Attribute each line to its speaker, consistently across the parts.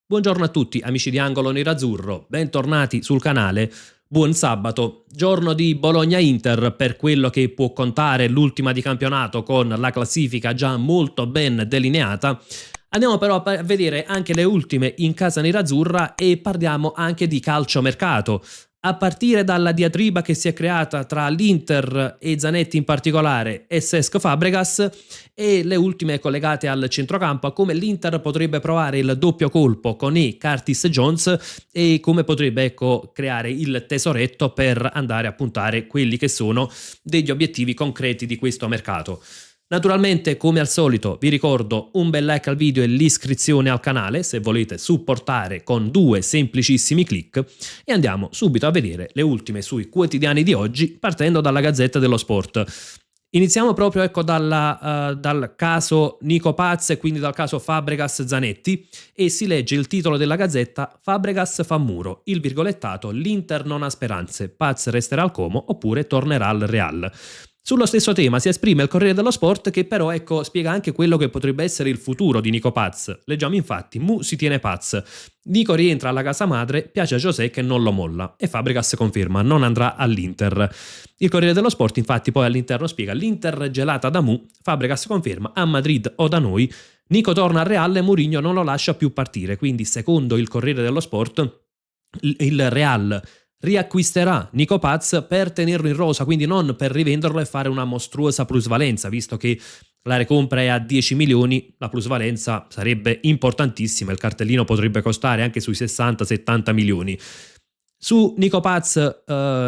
Speaker 1: Buongiorno a tutti amici di Angolo Nerazzurro, bentornati sul canale. Buon sabato, giorno di Bologna-Inter per quello che può contare l'ultima di campionato con la classifica già molto ben delineata. Andiamo però a vedere anche le ultime in casa nerazzurra e parliamo anche di calciomercato. A partire dalla diatriba che si è creata tra l'Inter e Zanetti in particolare e Cesc Fabregas e le ultime collegate al centrocampo, a come l'Inter potrebbe provare il doppio colpo con Curtis Jones e come potrebbe creare il tesoretto per andare a puntare quelli che sono degli obiettivi concreti di questo mercato. Naturalmente, come al solito, vi ricordo un bel like al video e l'iscrizione al canale se volete supportare con 2 semplicissimi click e andiamo subito a vedere le ultime sui quotidiani di oggi partendo dalla Gazzetta dello Sport. Iniziamo proprio dal caso Nico Paz e quindi dal caso Fabregas Zanetti e si legge il titolo della Gazzetta: Fabregas fa muro, il virgolettato l'Inter non ha speranze, Paz resterà al Como oppure tornerà al Real. Sullo stesso tema si esprime il Corriere dello Sport che però spiega anche quello che potrebbe essere il futuro di Nico Paz. Leggiamo infatti: Mu si tiene Paz, Nico rientra alla casa madre, piace a José che non lo molla e Fabregas conferma non andrà all'Inter. Il Corriere dello Sport infatti poi all'interno spiega: l'Inter gelata da Mu, Fabregas conferma a Madrid o da noi, Nico torna al Real e Mourinho non lo lascia più partire. Quindi secondo il Corriere dello Sport il Real riacquisterà Nico Paz per tenerlo in rosa, quindi non per rivenderlo e fare una mostruosa plusvalenza, visto che la recompra è a 10 milioni, la plusvalenza sarebbe importantissima, il cartellino potrebbe costare anche sui 60-70 milioni. Su Nico Paz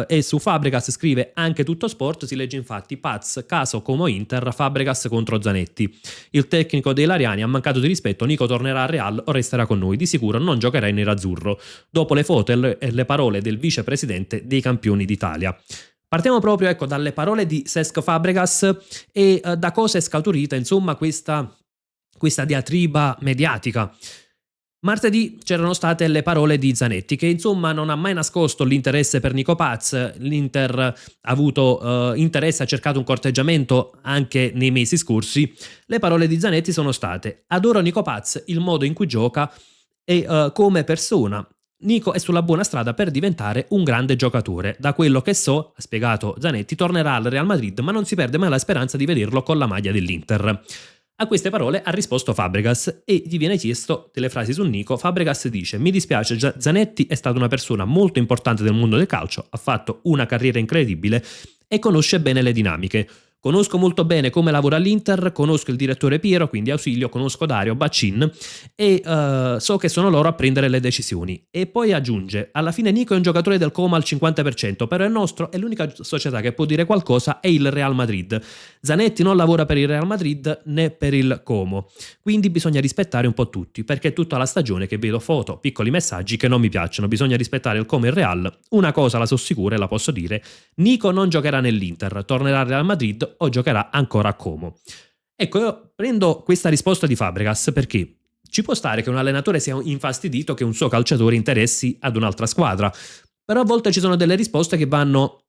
Speaker 1: e su Fabregas scrive anche Tutto Sport, si legge infatti: Paz, caso Como Inter, Fabregas contro Zanetti. Il tecnico dei Lariani ha mancato di rispetto, Nico tornerà al Real o resterà con noi, di sicuro non giocherà in nerazzurro, dopo le foto e le parole del vicepresidente dei campioni d'Italia. Partiamo proprio dalle parole di Cesc Fabregas e da cosa è scaturita insomma questa diatriba mediatica. Martedì c'erano state le parole di Zanetti che insomma non ha mai nascosto l'interesse per Nico Paz. L'Inter ha avuto interesse, ha cercato un corteggiamento anche nei mesi scorsi. Le parole di Zanetti sono state: adoro Nico Paz, il modo in cui gioca e come persona. Nico è sulla buona strada per diventare un grande giocatore. Da quello che so, ha spiegato Zanetti, tornerà al Real Madrid ma non si perde mai la speranza di vederlo con la maglia dell'Inter. A queste parole ha risposto Fabregas e gli viene chiesto delle frasi su Nico. Fabregas dice: mi dispiace, Zanetti è stata una persona molto importante del mondo del calcio, ha fatto una carriera incredibile e conosce bene le dinamiche. Conosco molto bene come lavora all'Inter, conosco il direttore Piero, quindi Ausilio, conosco Dario, Baccin e so che sono loro a prendere le decisioni. E poi aggiunge: alla fine Nico è un giocatore del Como al 50%, però è nostro e l'unica società che può dire qualcosa è il Real Madrid. Zanetti non lavora per il Real Madrid né per il Como, quindi bisogna rispettare un po' tutti, perché è tutta la stagione che vedo foto, piccoli messaggi che non mi piacciono, bisogna rispettare il Como e il Real. Una cosa la so sicura e la posso dire: Nico non giocherà nell'Inter, tornerà al Real Madrid o giocherà ancora a Como. Io prendo questa risposta di Fabregas perché ci può stare che un allenatore sia infastidito che un suo calciatore interessi ad un'altra squadra, però a volte ci sono delle risposte che vanno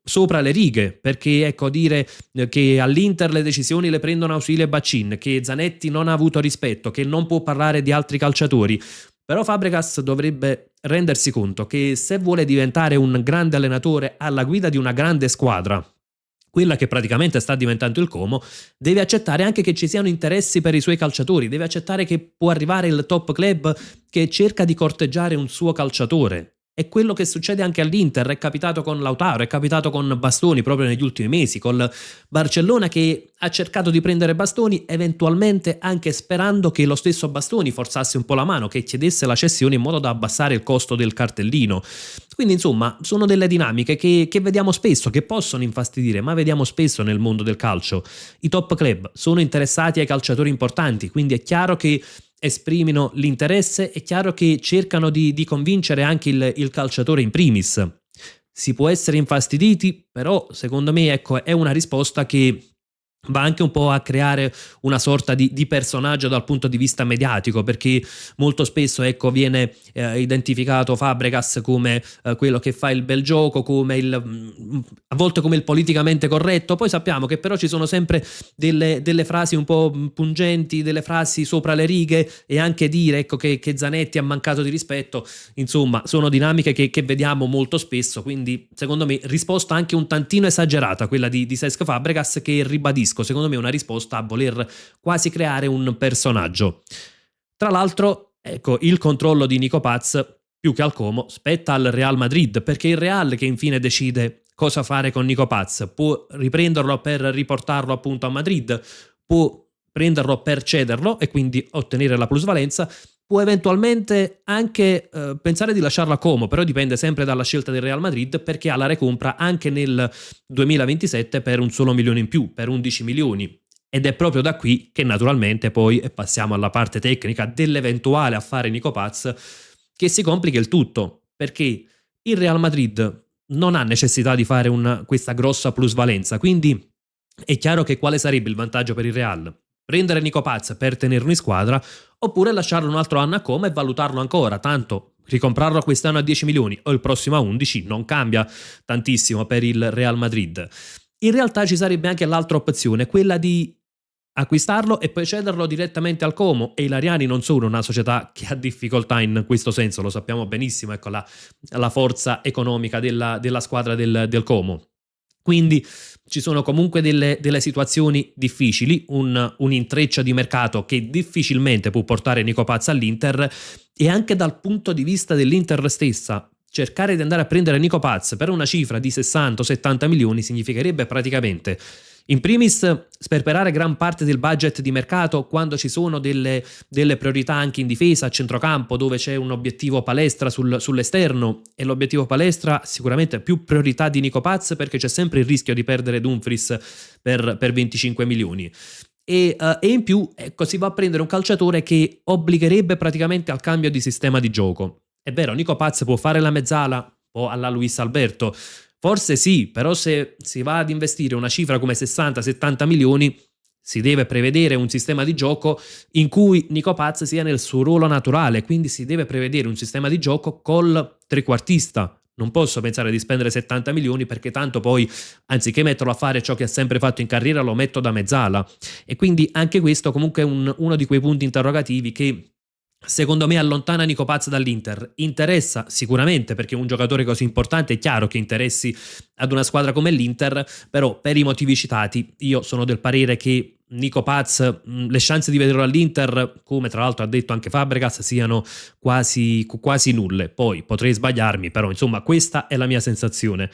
Speaker 1: sopra le righe, perché dire che all'Inter le decisioni le prendono Ausilio e Baccin, che Zanetti non ha avuto rispetto, che non può parlare di altri calciatori. Però Fabregas dovrebbe rendersi conto che se vuole diventare un grande allenatore alla guida di una grande squadra, quella che praticamente sta diventando il Como, deve accettare anche che ci siano interessi per i suoi calciatori, deve accettare che può arrivare il top club che cerca di corteggiare un suo calciatore. È quello che succede anche all'Inter, è capitato con Lautaro, è capitato con Bastoni proprio negli ultimi mesi, col Barcellona che ha cercato di prendere Bastoni eventualmente anche sperando che lo stesso Bastoni forzasse un po' la mano, che chiedesse la cessione in modo da abbassare il costo del cartellino. Quindi insomma sono delle dinamiche che vediamo spesso, che possono infastidire, ma vediamo spesso nel mondo del calcio. I top club sono interessati ai calciatori importanti, quindi è chiaro che esprimino l'interesse, è chiaro che cercano di convincere anche il calciatore in primis. Si può essere infastiditi, però secondo me è una risposta che va anche un po' a creare una sorta di personaggio dal punto di vista mediatico, perché molto spesso, ecco, viene identificato Fabregas come quello che fa il bel gioco, come a volte come il politicamente corretto. Poi sappiamo che però ci sono sempre delle frasi un po' pungenti, delle frasi sopra le righe, e anche dire, ecco, che Zanetti ha mancato di rispetto. Insomma, sono dinamiche che vediamo molto spesso, quindi secondo me risposta anche un tantino esagerata quella di Cesc Fabregas, che ribadisco, secondo me è una risposta a voler quasi creare un personaggio. Tra l'altro, ecco, il controllo di Nico Paz più che al Como spetta al Real Madrid, perché è il Real che infine decide cosa fare con Nico Paz. Può riprenderlo per riportarlo appunto a Madrid, può prenderlo per cederlo e quindi ottenere la plusvalenza, può eventualmente anche pensare di lasciarlo a Como, però dipende sempre dalla scelta del Real Madrid, perché ha la recompra anche nel 2027 per un solo milione in più, per 11 milioni. Ed è proprio da qui che naturalmente poi, e passiamo alla parte tecnica dell'eventuale affare Nico Paz, che si complica il tutto, perché il Real Madrid non ha necessità di fare questa grossa plusvalenza, quindi è chiaro che quale sarebbe il vantaggio per il Real? Prendere Nico Paz per tenerlo in squadra, oppure lasciarlo un altro anno a Como e valutarlo ancora, tanto ricomprarlo quest'anno a 10 milioni o il prossimo a 11 non cambia tantissimo per il Real Madrid. In realtà ci sarebbe anche l'altra opzione, quella di acquistarlo e poi cederlo direttamente al Como, e i Lariani non sono una società che ha difficoltà in questo senso, lo sappiamo benissimo, ecco la forza economica della squadra del Como. Quindi ci sono comunque delle situazioni difficili, un intreccio di mercato che difficilmente può portare Nico Paz all'Inter, e anche dal punto di vista dell'Inter stessa cercare di andare a prendere Nico Paz per una cifra di 60-70 milioni significherebbe praticamente in primis sperperare gran parte del budget di mercato quando ci sono delle priorità anche in difesa, a centrocampo, dove c'è un obiettivo palestra sull'esterno, e l'obiettivo palestra sicuramente più priorità di Nico Paz, perché c'è sempre il rischio di perdere Dumfries per 25 milioni. E in più, ecco, si va a prendere un calciatore che obbligherebbe praticamente al cambio di sistema di gioco. È vero, Nico Paz può fare la mezzala o alla Luis Alberto, forse sì, però se si va ad investire una cifra come 60-70 milioni, si deve prevedere un sistema di gioco in cui Nico Paz sia nel suo ruolo naturale, quindi si deve prevedere un sistema di gioco col trequartista. Non posso pensare di spendere 70 milioni, perché tanto poi, anziché metterlo a fare ciò che ha sempre fatto in carriera, lo metto da mezzala. E quindi anche questo comunque è uno di quei punti interrogativi che secondo me allontana Nico Paz dall'Inter. Interessa sicuramente, perché un giocatore così importante è chiaro che interessi ad una squadra come l'Inter, però per i motivi citati io sono del parere che Nico Paz, le chance di vederlo all'Inter, come tra l'altro ha detto anche Fabregas, siano quasi nulle. Poi potrei sbagliarmi, però insomma questa è la mia sensazione.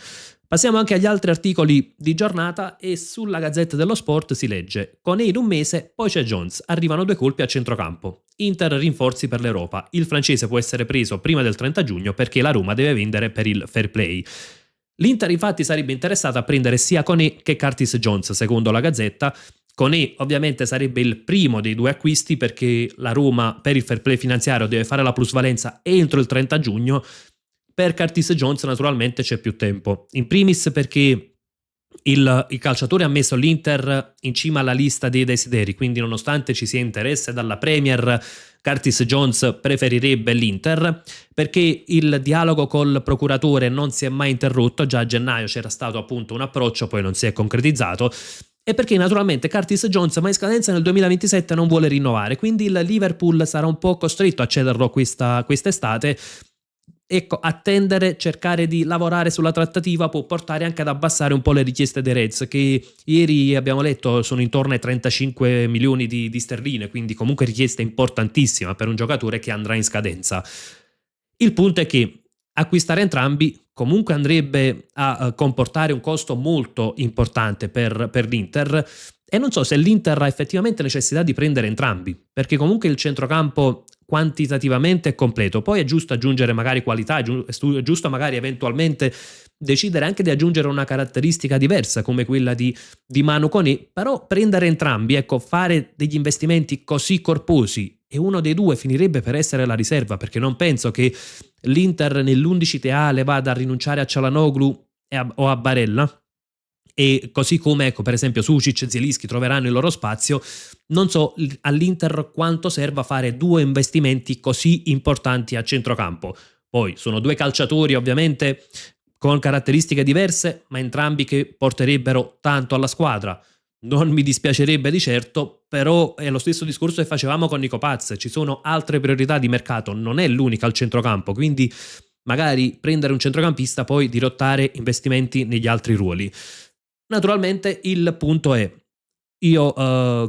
Speaker 1: Passiamo anche agli altri articoli di giornata, e sulla Gazzetta dello Sport si legge: Koné in un mese, poi c'è Jones, arrivano 2 colpi a centrocampo. Inter rinforzi per l'Europa, il francese può essere preso prima del 30 giugno perché la Roma deve vendere per il fair play. L'Inter infatti sarebbe interessata a prendere sia Koné che Curtis Jones, secondo la Gazzetta. Koné ovviamente sarebbe il primo dei 2 acquisti, perché la Roma per il fair play finanziario deve fare la plusvalenza entro il 30 giugno. Per Curtis Jones naturalmente c'è più tempo, in primis perché il calciatore ha messo l'Inter in cima alla lista dei desideri, quindi nonostante ci sia interesse dalla Premier, Curtis Jones preferirebbe l'Inter, perché il dialogo col procuratore non si è mai interrotto, già a gennaio c'era stato appunto un approccio, poi non si è concretizzato, e perché naturalmente Curtis Jones, ma in scadenza nel 2027, non vuole rinnovare, quindi il Liverpool sarà un po' costretto a cederlo quest'estate. Ecco, attendere, cercare di lavorare sulla trattativa può portare anche ad abbassare un po' le richieste dei Reds, che ieri abbiamo letto sono intorno ai 35 milioni di sterline, quindi comunque richiesta importantissima per un giocatore che andrà in scadenza. Il punto è che acquistare entrambi comunque andrebbe a comportare un costo molto importante per l'Inter, e non so se l'Inter ha effettivamente necessità di prendere entrambi, perché comunque il centrocampo quantitativamente è completo, poi è giusto aggiungere magari qualità, è giusto magari eventualmente decidere anche di aggiungere una caratteristica diversa come quella di Manu Koné, però prendere entrambi, ecco, fare degli investimenti così corposi e uno dei due finirebbe per essere la riserva, perché non penso che l'Inter nell'11 ideale vada a rinunciare a Çalhanoğlu o a Barella, e così come ecco per esempio Sušić e Zielinski troveranno il loro spazio, non so all'Inter quanto serva fare due investimenti così importanti a centrocampo. Poi sono due calciatori ovviamente con caratteristiche diverse, ma entrambi che porterebbero tanto alla squadra. Non mi dispiacerebbe di certo, però è lo stesso discorso che facevamo con Nico Paz, ci sono altre priorità di mercato, non è l'unica al centrocampo, quindi magari prendere un centrocampista poi dirottare investimenti negli altri ruoli. Naturalmente il punto è, io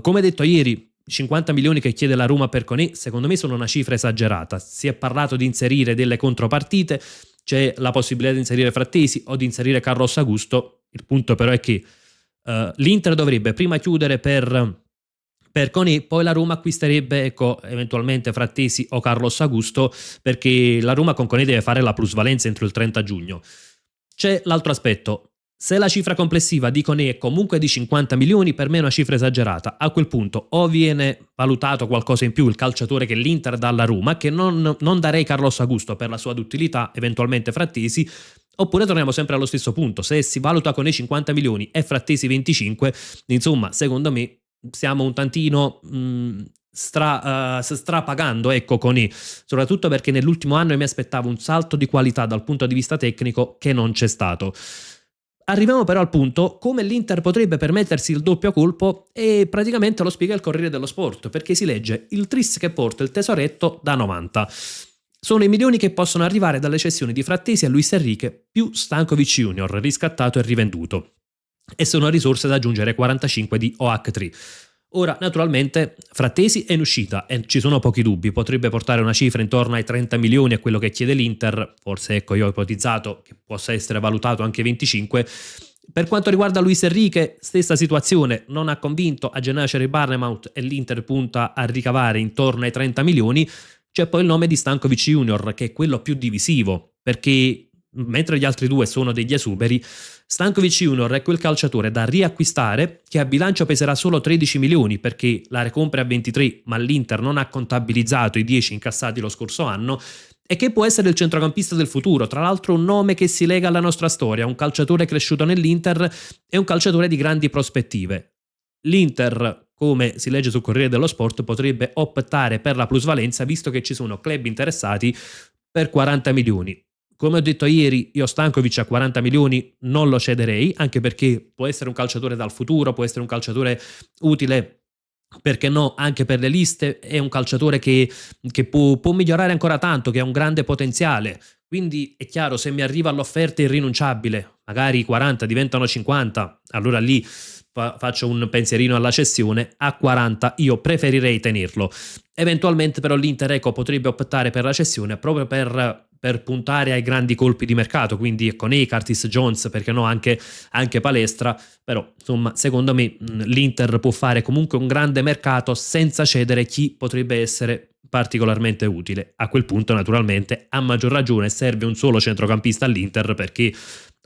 Speaker 1: come detto ieri, 50 milioni che chiede la Roma per Koné secondo me sono una cifra esagerata. Si è parlato di inserire delle contropartite, c'è la possibilità di inserire Frattesi o di inserire Carlos Augusto. Il punto però è che l'Inter dovrebbe prima chiudere per Koné, poi la Roma acquisterebbe ecco, eventualmente Frattesi o Carlos Augusto, perché la Roma con Koné deve fare la plusvalenza entro il 30 giugno. C'è l'altro aspetto. Se la cifra complessiva di Koné è comunque di 50 milioni, per me è una cifra esagerata. A quel punto o viene valutato qualcosa in più il calciatore che l'Inter dà alla Roma, che non darei Carlos Augusto per la sua duttilità, eventualmente Frattesi, oppure torniamo sempre allo stesso punto. Se si valuta Koné 50 milioni e Frattesi 25, insomma, secondo me siamo un tantino strapagando ecco Koné, soprattutto perché nell'ultimo anno io mi aspettavo un salto di qualità dal punto di vista tecnico che non c'è stato. Arriviamo però al punto come l'Inter potrebbe permettersi il doppio colpo e praticamente lo spiega il Corriere dello Sport, perché si legge il tris che porta il tesoretto da 90. Sono i milioni che possono arrivare dalle cessioni di Frattesi a Luis Enrique più Stankovic Junior riscattato e rivenduto, e sono risorse da aggiungere 45 di OH3. Ora, naturalmente, Frattesi è in uscita e ci sono pochi dubbi, potrebbe portare una cifra intorno ai 30 milioni a quello che chiede l'Inter, forse ecco io ho ipotizzato che possa essere valutato anche 25. Per quanto riguarda Luis Enrique, stessa situazione, non ha convinto, a gennaio c'era il Bournemouth e l'Inter punta a ricavare intorno ai 30 milioni, c'è poi il nome di Stankovic Junior che è quello più divisivo, perché mentre gli altri due sono degli esuberi, Stankovic Junior è quel calciatore da riacquistare che a bilancio peserà solo 13 milioni perché la recompra a 23, ma l'Inter non ha contabilizzato i 10 incassati lo scorso anno, e che può essere il centrocampista del futuro, tra l'altro un nome che si lega alla nostra storia, un calciatore cresciuto nell'Inter e un calciatore di grandi prospettive. L'Inter, come si legge sul Corriere dello Sport, potrebbe optare per la plusvalenza visto che ci sono club interessati per 40 milioni. Come ho detto ieri, io Stankovic a 40 milioni non lo cederei, anche perché può essere un calciatore dal futuro, può essere un calciatore utile, perché no, anche per le liste, è un calciatore che può migliorare ancora tanto, che ha un grande potenziale. Quindi è chiaro, se mi arriva l'offerta irrinunciabile, magari 40 diventano 50, allora lì faccio un pensierino alla cessione. A 40 io preferirei tenerlo. Eventualmente però l'Inter ecco, potrebbe optare per la cessione proprio per puntare ai grandi colpi di mercato, quindi con Curtis Jones, perché no, anche Palestra. Però insomma secondo me l'Inter può fare comunque un grande mercato senza cedere chi potrebbe essere particolarmente utile. A quel punto naturalmente a maggior ragione serve un solo centrocampista all'Inter, perché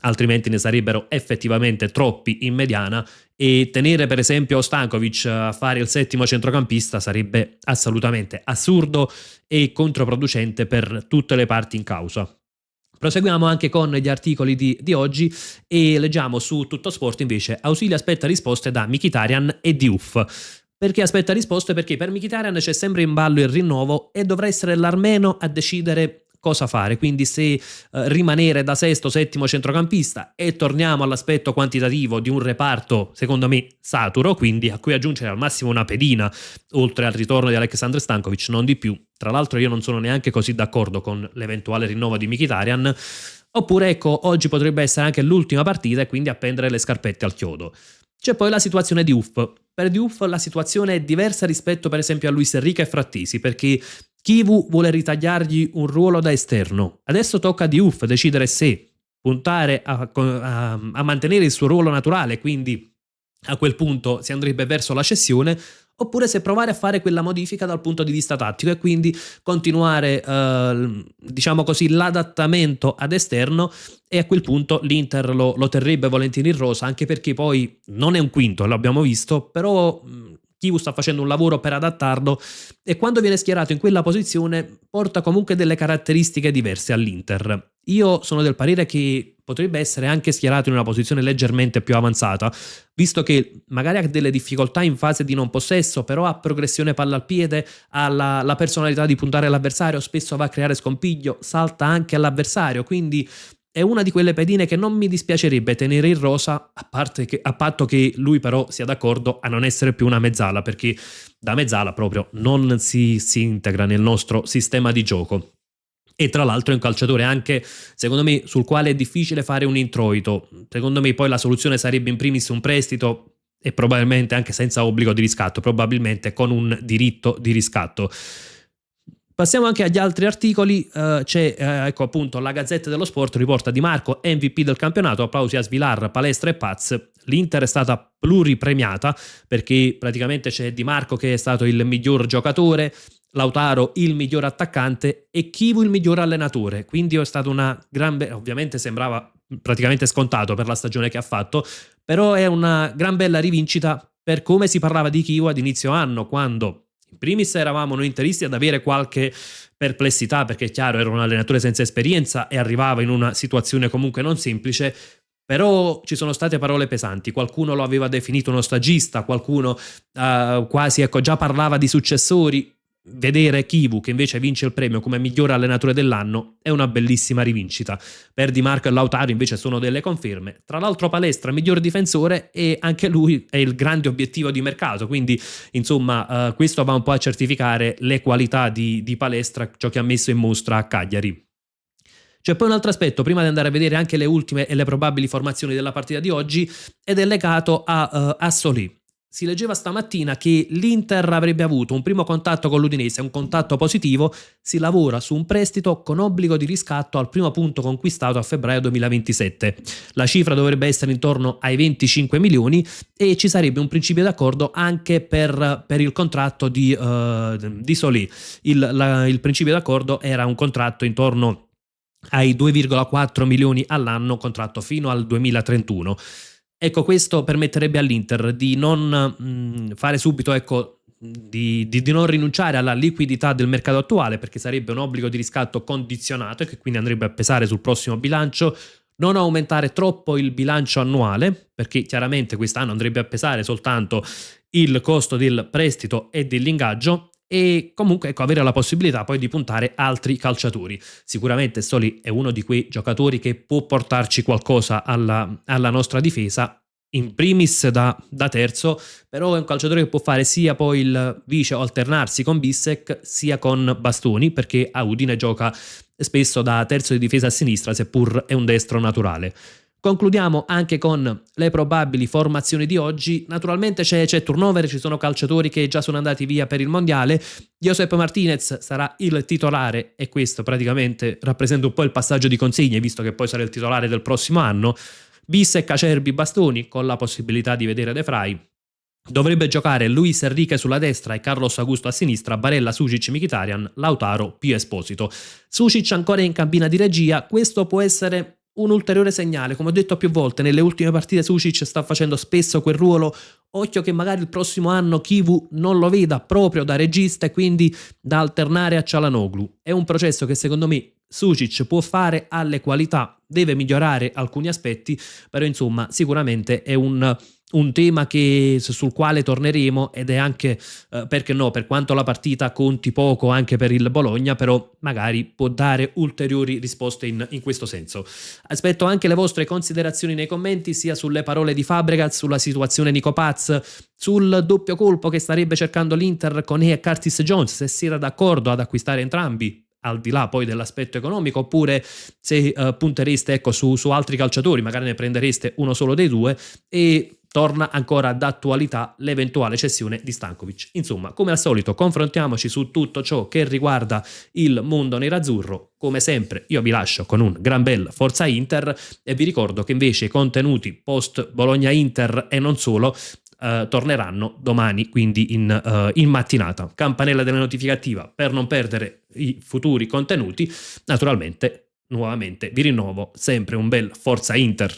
Speaker 1: altrimenti ne sarebbero effettivamente troppi in mediana, e tenere per esempio Stankovic a fare il settimo centrocampista sarebbe assolutamente assurdo e controproducente per tutte le parti in causa. Proseguiamo anche con gli articoli di oggi e leggiamo su Tuttosport invece Ausilio aspetta risposte da Mkhitaryan e Diouf. Perché aspetta risposte? Perché per Mkhitaryan c'è sempre in ballo il rinnovo e dovrà essere l'Armeno a decidere cosa fare, quindi se rimanere da sesto, settimo centrocampista, e torniamo all'aspetto quantitativo di un reparto secondo me saturo, quindi a cui aggiungere al massimo una pedina oltre al ritorno di Aleksandr Stankovic, non di più. Tra l'altro io non sono neanche così d'accordo con l'eventuale rinnovo di Mkhitaryan. Oppure ecco, oggi potrebbe essere anche l'ultima partita e quindi appendere le scarpette al chiodo. C'è poi la situazione di Diouf. Per Diouf la situazione è diversa rispetto per esempio a Luis Enrique e Frattesi, perché Chivu vuole ritagliargli un ruolo da esterno. Adesso tocca a Diouf decidere se puntare a mantenere il suo ruolo naturale, quindi a quel punto si andrebbe verso la cessione, oppure se provare a fare quella modifica dal punto di vista tattico e quindi continuare diciamo così l'adattamento ad esterno, e a quel punto l'Inter lo terrebbe volentieri in rosa, anche perché poi non è un quinto, l'abbiamo visto, però Chivu sta facendo un lavoro per adattarlo e quando viene schierato in quella posizione porta comunque delle caratteristiche diverse all'Inter. io sono del parere che potrebbe essere anche schierato in una posizione leggermente più avanzata, visto che magari ha delle difficoltà in fase di non possesso, però ha progressione palla al piede, ha la personalità di puntare all'avversario, spesso va a creare scompiglio, salta anche all'avversario, quindi è una di quelle pedine che non mi dispiacerebbe tenere in rosa, a patto che lui però sia d'accordo a non essere più una mezzala, perché da mezzala proprio non si integra nel nostro sistema di gioco. E tra l'altro è un calciatore anche, secondo me, sul quale è difficile fare un introito. Secondo me poi la soluzione sarebbe in primis un prestito e probabilmente anche senza obbligo di riscatto, probabilmente con un diritto di riscatto. Passiamo anche agli altri articoli, c'è ecco appunto la Gazzetta dello Sport riporta Di Marco MVP del campionato, applausi a Svilar, Palestra e Paz. L'Inter è stata pluripremiata perché praticamente c'è Di Marco che è stato il miglior giocatore, Lautaro il miglior attaccante e Chivu il miglior allenatore, quindi è stata una ovviamente sembrava praticamente scontato per la stagione che ha fatto, però è una gran bella rivincita per come si parlava di Chivu ad inizio anno, quando in primis eravamo noi interisti ad avere qualche perplessità, perché è chiaro era un allenatore senza esperienza e arrivava in una situazione comunque non semplice, però ci sono state parole pesanti, qualcuno lo aveva definito uno stagista, qualcuno quasi ecco, già parlava di successori. Vedere Chivu che invece vince il premio come miglior allenatore dell'anno è una bellissima rivincita. Per Di Marco e Lautaro invece sono delle conferme. Tra l'altro Palestra miglior difensore e anche lui è il grande obiettivo di mercato, quindi insomma questo va un po' a certificare le qualità di Palestra, ciò che ha messo in mostra a Cagliari. C'è poi un altro aspetto, prima di andare a vedere anche le ultime e le probabili formazioni della partita di oggi, ed è legato a Solì. Si leggeva stamattina che l'Inter avrebbe avuto un primo contatto con l'Udinese, un contatto positivo, si lavora su un prestito con obbligo di riscatto al primo punto conquistato a febbraio 2027. La cifra dovrebbe essere intorno ai 25 milioni e ci sarebbe un principio d'accordo anche per il contratto di Solì. Il principio d'accordo era un contratto intorno ai 2,4 milioni all'anno, contratto fino al 2031. Ecco, questo permetterebbe all'Inter di non fare subito, ecco, di non rinunciare alla liquidità del mercato attuale, perché sarebbe un obbligo di riscatto condizionato e che quindi andrebbe a pesare sul prossimo bilancio, non aumentare troppo il bilancio annuale, perché chiaramente quest'anno andrebbe a pesare soltanto il costo del prestito e dell'ingaggio, e comunque ecco, avere la possibilità poi di puntare altri calciatori. Sicuramente Soli è uno di quei giocatori che può portarci qualcosa alla nostra difesa, in primis da terzo, però è un calciatore che può fare sia poi il vice o alternarsi con Bissek sia con Bastoni, perché a Udine gioca spesso da terzo di difesa a sinistra, seppur è un destro naturale. Concludiamo anche con le probabili formazioni di oggi. Naturalmente c'è turnover, ci sono calciatori che già sono andati via per il mondiale. Giuseppe Martinez sarà il titolare e questo praticamente rappresenta un po' il passaggio di consegne, visto che poi sarà il titolare del prossimo anno. Bissek, Acerbi, Bastoni, con la possibilità di vedere De Vrij. Dovrebbe giocare Luis Enrique sulla destra e Carlos Augusto a sinistra, Barella, Sucic, Mkhitaryan, Lautaro, Pio Esposito. Sucic ancora in cabina di regia, questo può essere un ulteriore segnale. Come ho detto più volte, nelle ultime partite Sucic sta facendo spesso quel ruolo, occhio che magari il prossimo anno Chivu non lo veda proprio da regista e quindi da alternare a Çalhanoğlu. È un processo che secondo me Sucic può fare, ha le qualità, deve migliorare alcuni aspetti, però insomma sicuramente è un tema sul quale torneremo ed è anche, perché no, per quanto la partita conti poco anche per il Bologna, però magari può dare ulteriori risposte in questo senso. Aspetto anche le vostre considerazioni nei commenti, sia sulle parole di Fabregas, sulla situazione Nico Paz, sul doppio colpo che starebbe cercando l'Inter con E e Curtis Jones, se si era d'accordo ad acquistare entrambi, al di là poi dell'aspetto economico, oppure se puntereste ecco, su altri calciatori, magari ne prendereste uno solo dei due, e torna ancora d'attualità l'eventuale cessione di Stankovic. Insomma, come al solito, confrontiamoci su tutto ciò che riguarda il mondo nerazzurro. Come sempre, io vi lascio con un gran bel Forza Inter e vi ricordo che invece i contenuti post Bologna-Inter e non solo torneranno domani, quindi in mattinata. Campanella della notificativa per non perdere i futuri contenuti. Naturalmente, nuovamente, vi rinnovo sempre un bel Forza Inter.